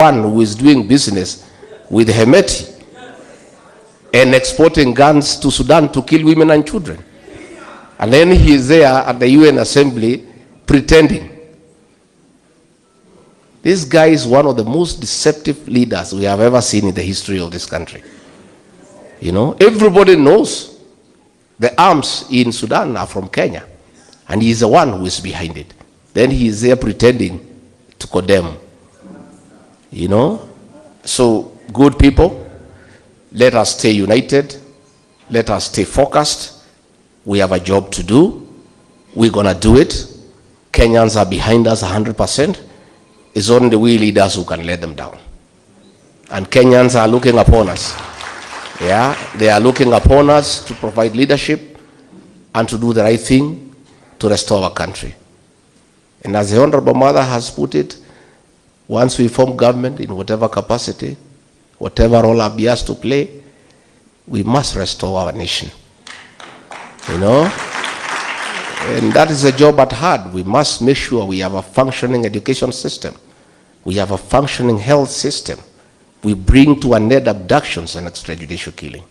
one who is doing business with Hemeti and exporting guns to Sudan to kill women and children. And then he is there at the UN Assembly pretending. This guy is one of the most deceptive leaders we have ever seen in the history of this country. You know, everybody knows the arms in Sudan are from Kenya, and he is the one who is behind it. Then he is there pretending to condemn. You know, so good people, let us stay united, let us stay focused. We have a job to do. We're gonna do it. Kenyans are behind us 100%. It's only we leaders who can let them down. And Kenyans are looking upon us. Yeah, they are looking upon us to provide leadership and to do the right thing to restore our country. And as the Honorable Mother has put it, once we form government in whatever capacity, whatever role our BS to play, we must restore our nation. You know? And that is the job at hand. We must make sure we have a functioning education system. We have a functioning health system. We bring to an end abductions and extrajudicial killing.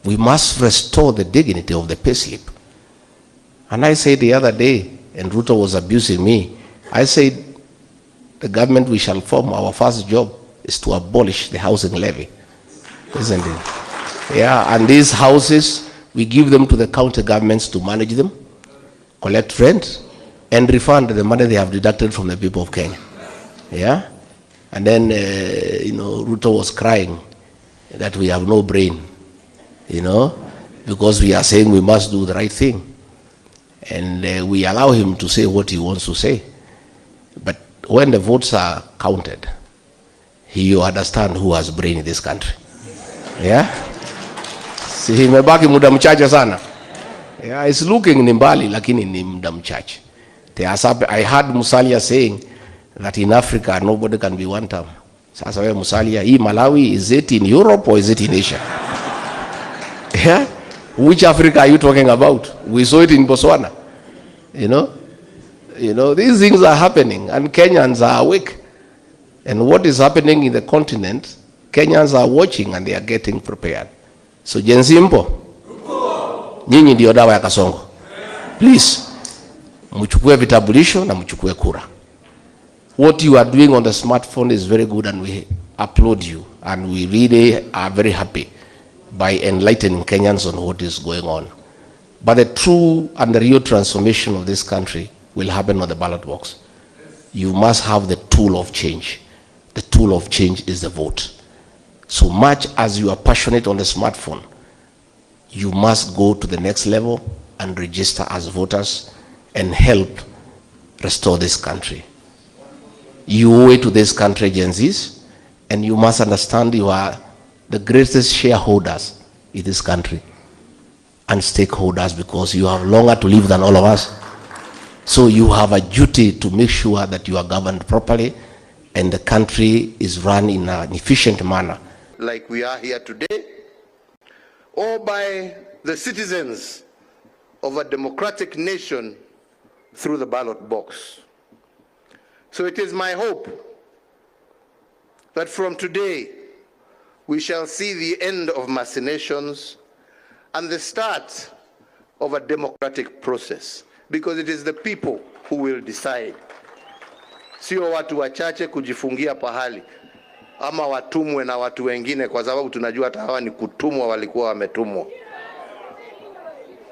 We must restore the dignity of the payslip. And I said the other day, and Ruto was abusing me, I said, the government we shall form, our first job is to abolish the housing levy. Isn't it? Yeah, and these houses, we give them to the county governments to manage them, collect rent, and refund the money they have deducted from the people of Kenya. Yeah? And then, you know, Ruto was crying that we have no brain, you know, because we are saying we must do the right thing. And we allow him to say what he wants to say. But when the votes are counted, you understand who has brain in this country. Yeah? Si imebaki muda mchache sana. Yeah, it's looking ni mbali lakini ni muda mchache. I heard Musalia saying that in Africa nobody can be one term. Sasa wewe Musalia, hii Malawi, is it in Europe or is it in Asia? Yeah? Which Africa are you talking about? We saw it in Botswana. You know, these things are happening and Kenyans are awake. And what is happening in the continent, Kenyans are watching and they are getting prepared. So Jenzi mpo, nyinyi ndio dawa ya kasongo. Please, mchukue vitambulisho na mchukue kura. What you are doing on the smartphone is very good and we applaud you. And we really are very happy by enlightening Kenyans on what is going on. But the true and the real transformation of this country will happen on the ballot box. You must have the tool of change. The tool of change is the vote. So much as you are passionate on the smartphone, you must go to the next level and register as voters and help restore this country. You owe it to this country, Gen Zs, and you must understand you are the greatest shareholders in this country and stakeholders because you have longer to live than all of us. So you have a duty to make sure that you are governed properly and the country is run in an efficient manner. Like we are here today, or by the citizens of a democratic nation through the ballot box. So it is my hope that from today we shall see the end of machinations and the start of a democratic process, because it is the people who will decide. Sio watu wachache kujifungia pahali ama watumwe na watu wengine, kwa sababu tunajua hata hawa ni kutumwa, walikuwa wametumwa.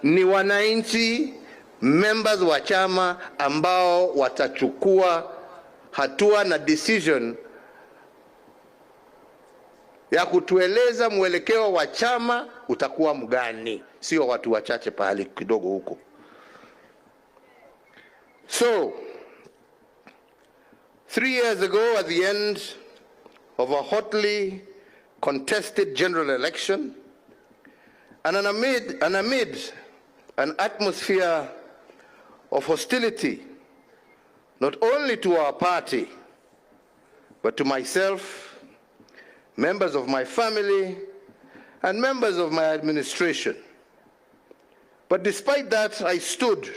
Ni wananchi, members wa chama ambao watachukua hatua na decision ya kutueleza mwelekeo wa chama utakuwa mgani, sio watu wachache pahali kidogo huko. So 3 years ago, at the end of a hotly contested general election, and amid an atmosphere of hostility, not only to our party, but to myself, members of my family, and members of my administration. But despite that, I stood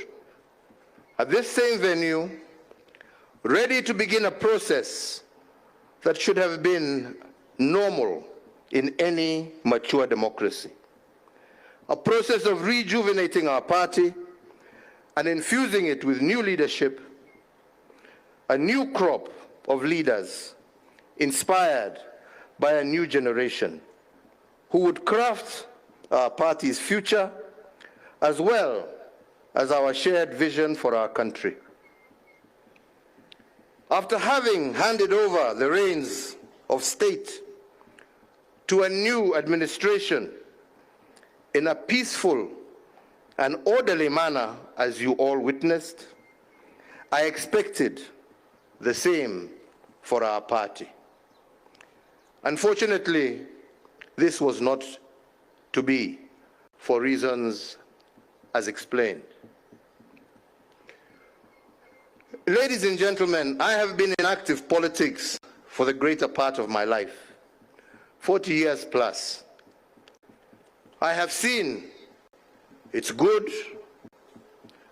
at this same venue, ready to begin a process that should have been normal in any mature democracy. A process of rejuvenating our party and infusing it with new leadership, a new crop of leaders inspired by a new generation who would craft our party's future as well as our shared vision for our country. After having handed over the reins of state to a new administration in a peaceful and orderly manner, as you all witnessed, I expected the same for our party. Unfortunately, this was not to be for reasons as explained. Ladies and gentlemen, I have been in active politics for the greater part of my life, 40 years plus. I have seen its good,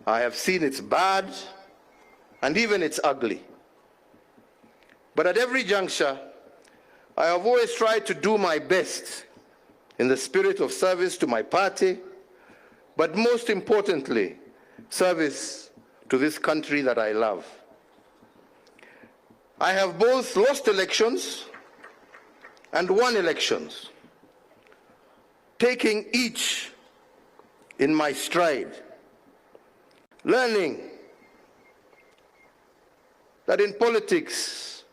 I have seen its bad, and even its ugly. But at every juncture, I have always tried to do my best in the spirit of service to my party, but most importantly, service to this country that I love. I have both lost elections and won elections, taking each in my stride, learning that in politics,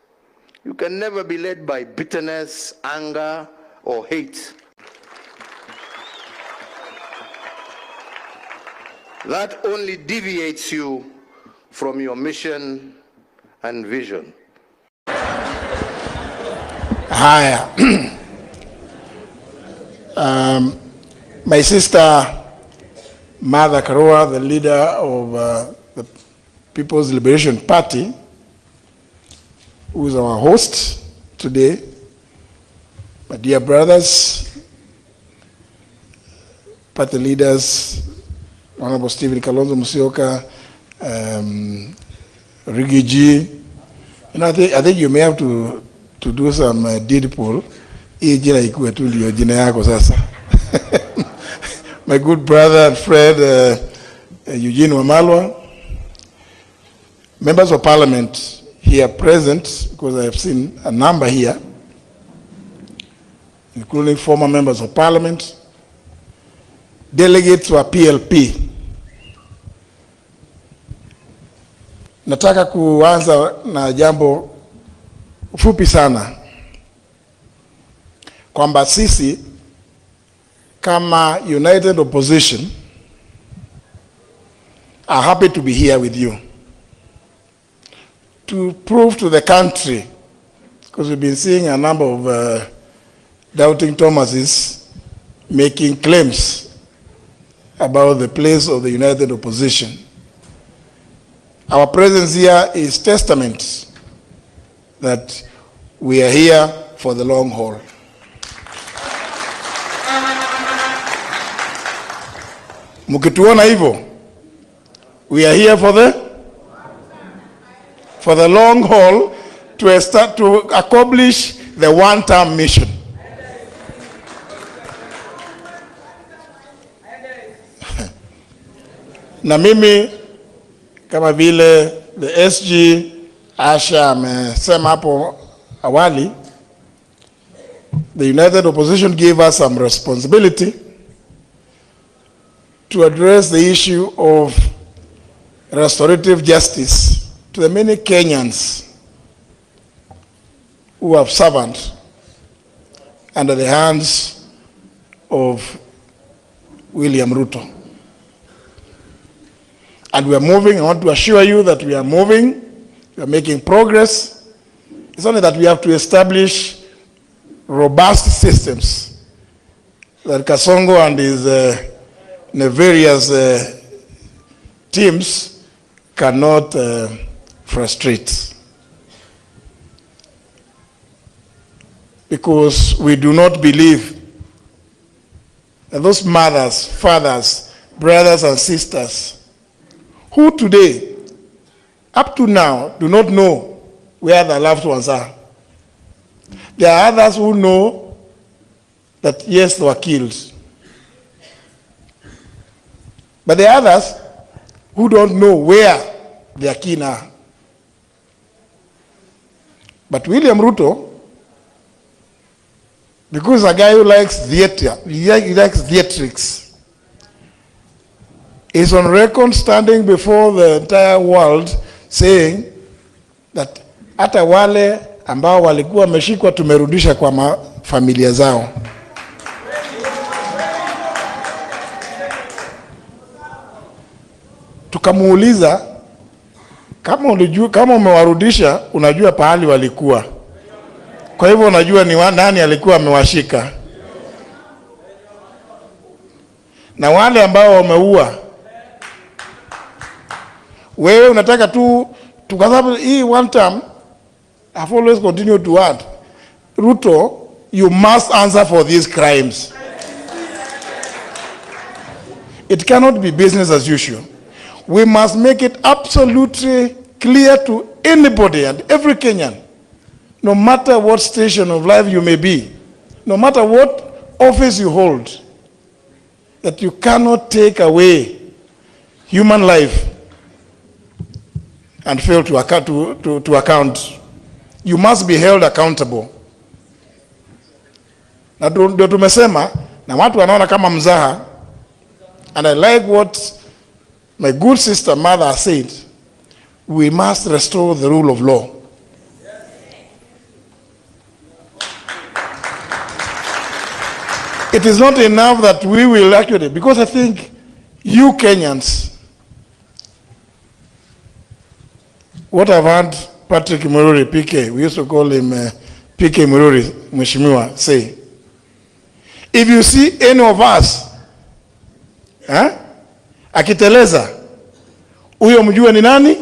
you can never be led by bitterness, anger, or hate. That only deviates you from your mission and vision. Haya. My sister, Martha Karua, the leader of the People's Liberation Party, who is our host today, my dear brothers, party leaders, Honorable Stephen Kalonzo Musyoka, Rigiji, and I think you may have to do some deed poll. My good brother and friend Eugene Wamalwa, members of parliament here present, because I have seen a number here, including former members of parliament, delegates wa PLP. Nataka kuanza na jambo fupi sana, kwamba sisi kama United Opposition are happy to be here with you to prove to the country, because we've been seeing a number of doubting Thomases making claims about the place of the United Opposition. Our presence here is testament that we are here for the long haul. Mukituona hivyo, we are here for the long haul to accomplish the one-term mission. Na mimi kama vile the SG Asha amesema hapo awali, the United Opposition gave us some responsibility to address the issue of restorative justice to the many Kenyans who have suffered under the hands of William Ruto. And we are moving. I want to assure you that we are moving. We are making progress. It's only that we have to establish robust systems that Kasongo and his nefarious teams cannot frustrate. Because we do not believe that those mothers, fathers, brothers and sisters who today, up to now, do not know where their loved ones are, There are others who know that yes, they were killed. But there are others who don't know where their kin are. But William Ruto, because a guy who likes theater, he likes theatrics, is on record standing before the entire world saying that hata wale ambao walikuwa wameshikwa tumerudisha kwa familia zao. Tukamuuliza, kama umewarudisha unajua pahali walikuwa, kwa hivyo unajua ni nani alikuwa amewashika, na wale ambao wameua wewe unataka tu kwa sababu hii one term. I've always continued to add, Ruto, you must answer for these crimes. It cannot be business as usual. We must make it absolutely clear to anybody and every Kenyan, no matter what station of life you may be, no matter what office you hold, that you cannot take away human life and fail to account. You must be held accountable. Na ndio tumesema, na watu wanaona kama mzaha, and I like what my good sister mother said, we must restore the rule of law. It is not enough that we will actually, because I think you Kenyans, what I've heard Patrick Mururi, PK, we used to call him PK Mururi, Mheshimiwa, say, if you see any of us, akiteleza, huyo mjue ni nani?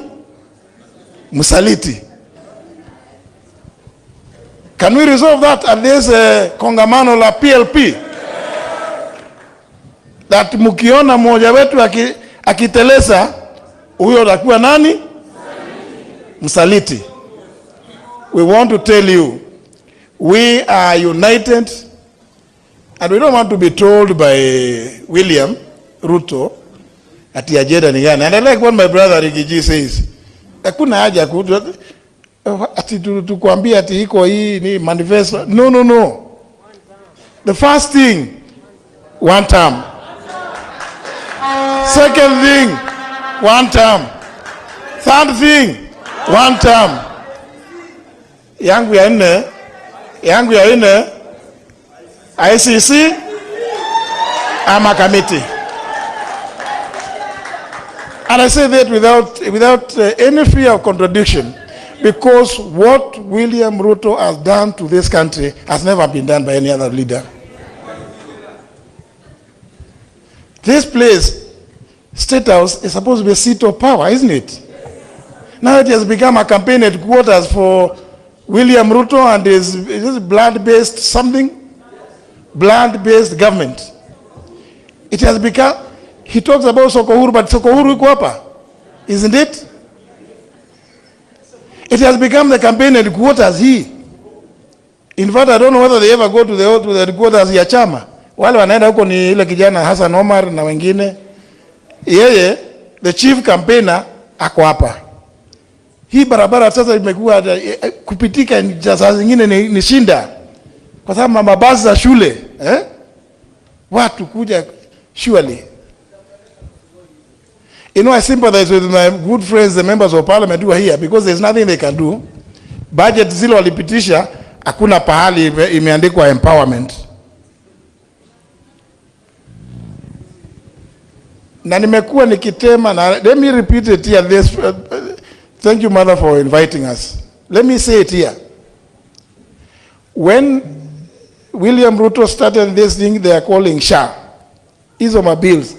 Msaliti. Can we resolve that at this kongamano la PLP? That mukiona mmoja wetu akiteleza, huyo atakuwa nani? Msaliti. We want to tell you, we are united, and we don't want to be told by William Ruto ati ajenda ni gani. And I like what my brother Rigiji says. Hakuna haja ati tukwambia ati iko hii ni manifesto. No. The first thing, one term. Second thing, one term. Third thing, one term. Yangu ya nne, ICC ama committee. And I say that without any fear of contradiction, because what William Ruto has done to this country has never been done by any other leader. This place, State House, is supposed to be a seat of power, isn't it? Now it has become a campaign headquarters for William Ruto and his blood-based something, blood-based government. It has become, he talks about Uhuru, but Uhuru iko hapa, isn't it? It has become the campaign headquarters here. In fact, I don't know whether they ever go to the headquarters ya chama. Wale wanaenda huko ni ile kijana Hassan Omar na wengine. Yeye, the chief campaigner, ako hapa. Hii barabara sasa imekuwa kupitika saa zingine ni shinda. Kwa sababu mabasi za shule, watu kuja surely. You know, I sympathize with my good friends, the members of parliament who are here, because there's nothing they can do. Budget zile walipitisha, hakuna pahali imeandikwa empowerment. Na nimekuwa nikitema, na let me repeat it here. Thank you, Mother, for inviting us. Let me say it here. When William Ruto started this thing they are calling SHA, Isoma bills,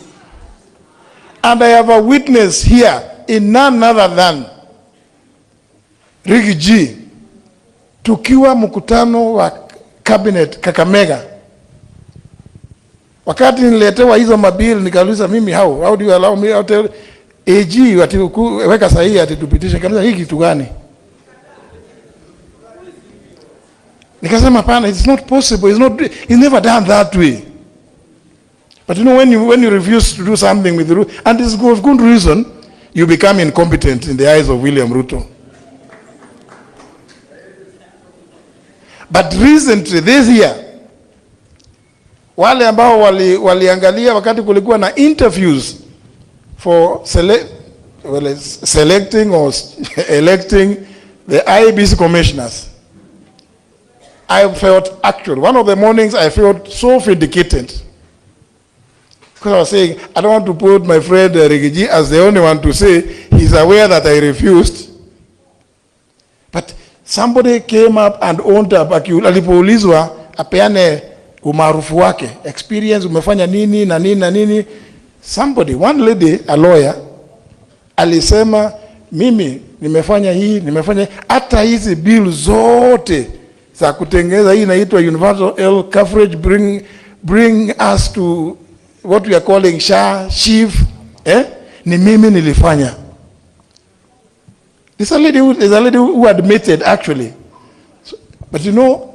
and I have a witness here in none other than Rigiji, tukiwa mkutano wa cabinet Kakamega. Wakati niletewa hizo mabill nikauliza mimi how do you allow me out AG ati weka sahihi ati tupitishe, kanisa hiki kitu gani? Nikasema hapana, it's not possible. It's never done that way. But you know, when you refuse to do something with Ruto, and it's of good reason, you become incompetent in the eyes of William Ruto. But recently, this year, wale ambao waliangalia wakati kulikuwa na interviews for selecting or electing the IEBC commissioners, I felt actually, one of the mornings I felt so vindicated. Because I was saying, I don't want to put my friend Rigiji as the only one to say he's aware that I refused. But somebody came up and owned up, alipoulizwa apeane umaarufu wake, experience, umefanya nini na nini na nini. Somebody, one lady, a lawyer, alisema mimi nimefanya hii, nimefanya hata hizi bill zote za kutengeneza hii inaitwa universal health coverage, bring us to what we are calling SHA, SHIF, ni mimi nilifanya. There's a lady who admitted actually. So, but you know,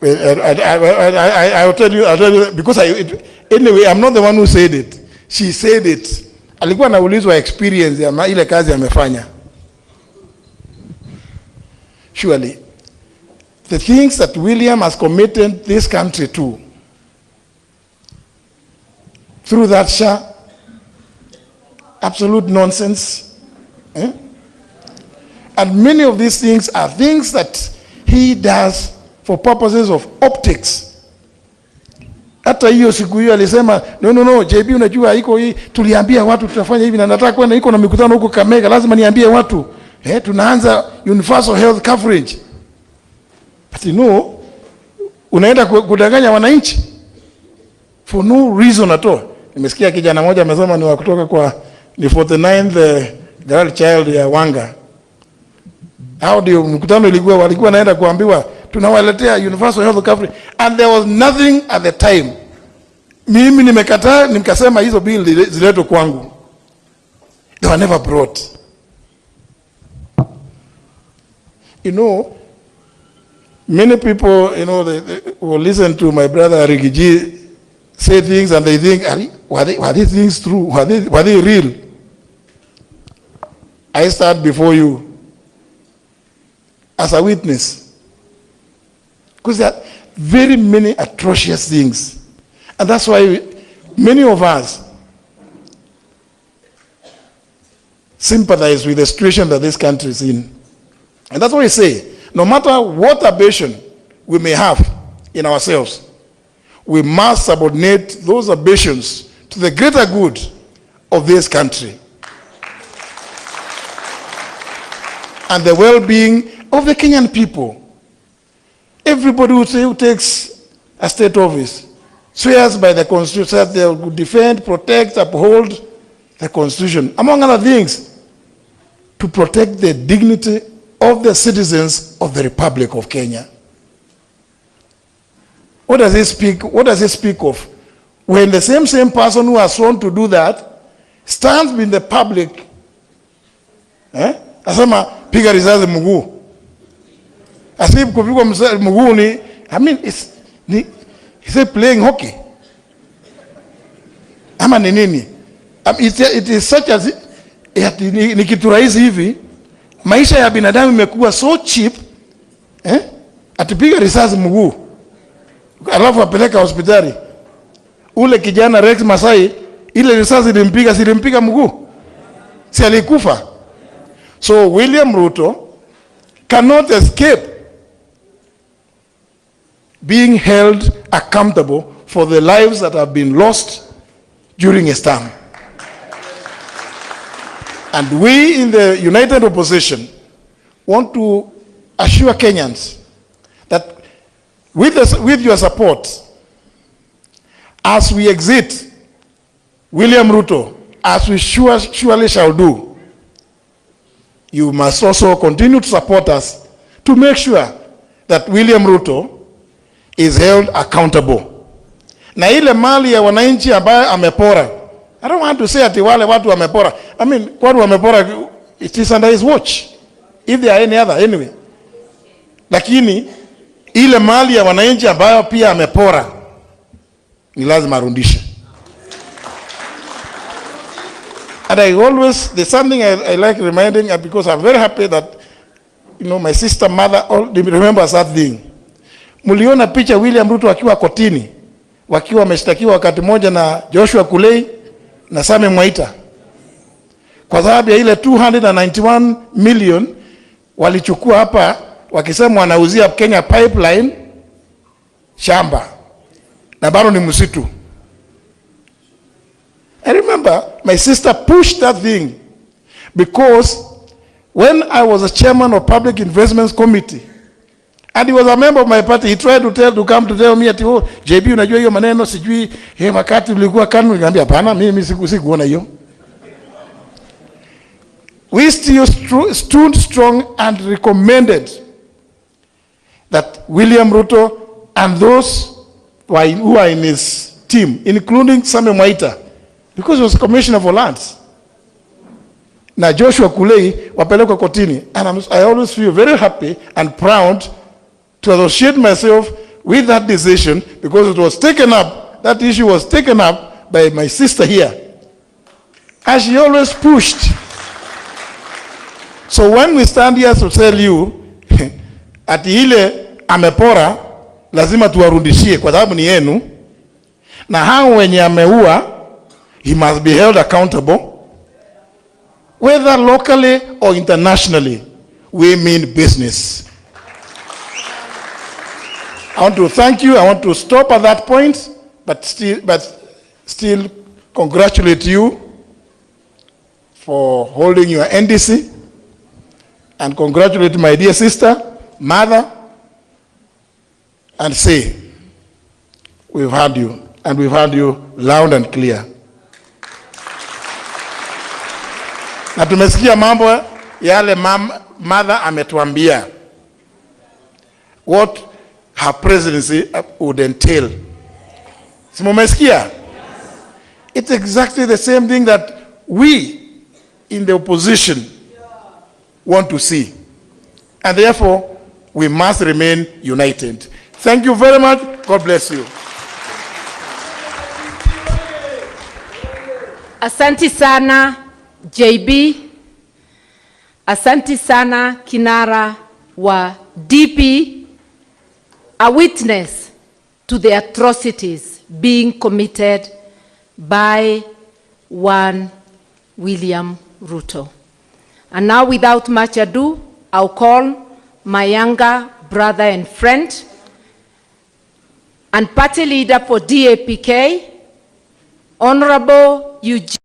I'll tell you, because anyway, I'm not the one who said it. She said it. Alikuwa anaulizwa experience ya ile kazi amefanya. Surely, the things that William has committed this country to, through that SHA, absolute nonsense. And many of these things are things that he does for purposes of optics. Hata hiyo siku hiyo alisema, no, JB unajua iko hii, tuliambia watu tutafanya hivi na nataka kwenda iko na mikutano huko Kamega, lazima niambie watu, tunaanza universal health coverage. But you know, unaenda kudanganya wananchi for no reason at all. Nimesikia kijana mmoja amesema ni wa kutoka kwa ni 49th girl child ya Wanga. How ndio mkutano ilikuwa, walikuwa naenda kuambiwa tunawaletea universal health coverage, and there was nothing at the time. Mimi nimekataa, nikasema hizo bill ziletwe kwangu. They were never brought. You know, many people, you know, they will listen to my brother Rigiji say things and they think, were these things true? Were they real? I stand before you as a witness. Because there are very many atrocious things. And that's why many of us sympathize with the situation that this country is in. And that's why we say, no matter what ambition we may have in ourselves, we must subordinate those ambitions to the greater good of this country and the well-being of the Kenyan people. Everybody who takes a state office swears by the Constitution that they will defend, protect, uphold the Constitution, among other things, to protect the dignity of the citizens of the Republic of Kenya. What does he speak? What does he speak of? When the same person who has sworn to do that stands in the public, asema piga risasi mguu. Asip kupigwa mguu ni, I mean, is he playing hockey? Ama ni nini? It is such as, ni kitu rahisi hivi, maisha ya binadamu imekuwa so cheap, atipiga risasi mguu, alafu apeleka hospitali. Ule kijana Rex Masai, ile risasi ilimpiga mguu, si alikufa. So William Ruto cannot escape being held accountable for the lives that have been lost during his term. And we in the United Opposition want to assure Kenyans that with your support, as we exit William Ruto, as we surely shall do, you must also continue to support us to make sure that William Ruto is held accountable. Na ile mali ya wananchi ambayo amepora, I don't want to say ati wale watu wamepora. I mean, watu wamepora, it is under his watch. If there are any other, anyway. lakini ile mali ya wananchi ambayo pia amepora ni lazima arudishe. And I always, there's something I like reminding, because I'm very happy that, you know, my sister mother remembers that thing. Muliona picha William Ruto akiwa kotini, wakiwa wameshtakiwa wakati moja na Joshua Kulei na Same Mwaita, kwa sababu ya ile 291 million walichukua hapa, wakisema wanauzia Kenya Pipeline shamba na bado ni msitu. I remember my sister pushed that thing, because when I was a chairman of Public Investments Committee and he was a member of my party, he tried to come to tell me ati, oh, JB unajua hiyo maneno sijui wakati ulikuwa KANU. Nikamwambia hapana, mimi sikuona hiyo. We still stood strong and recommended that William Ruto and those who are in his team, including Same Mwaita, because he was commissioner for lands, na Joshua Kulei wapelekwa kotini. And I always feel very happy and proud to associate myself with that decision, because it was taken up, that issue was taken up by my sister here, as she always pushed. So when we stand here to tell you ati ile amepora lazima tuwarudishie kwa sababu ni yenu, na hao wenye ameua, he must be held accountable, whether locally or internationally, we mean business. I want to thank you. I want to stop at that point, but still congratulate you for holding your NDC, and congratulate my dear sister, mother, and say, we've heard you, and we've heard you loud and clear. Na tumesikia mambo yale mother ametuambia, what her presidency would entail. Si mumesikia? It's exactly the same thing that we in the opposition want to see. And therefore, we must remain united. Thank you very much. God bless you. Asante sana JB. Asante sana kinara wa DP, a witness to the atrocities being committed by one William Ruto. And now, without much ado, I'll call my younger brother and friend and party leader for DAPK, Honorable Eugene.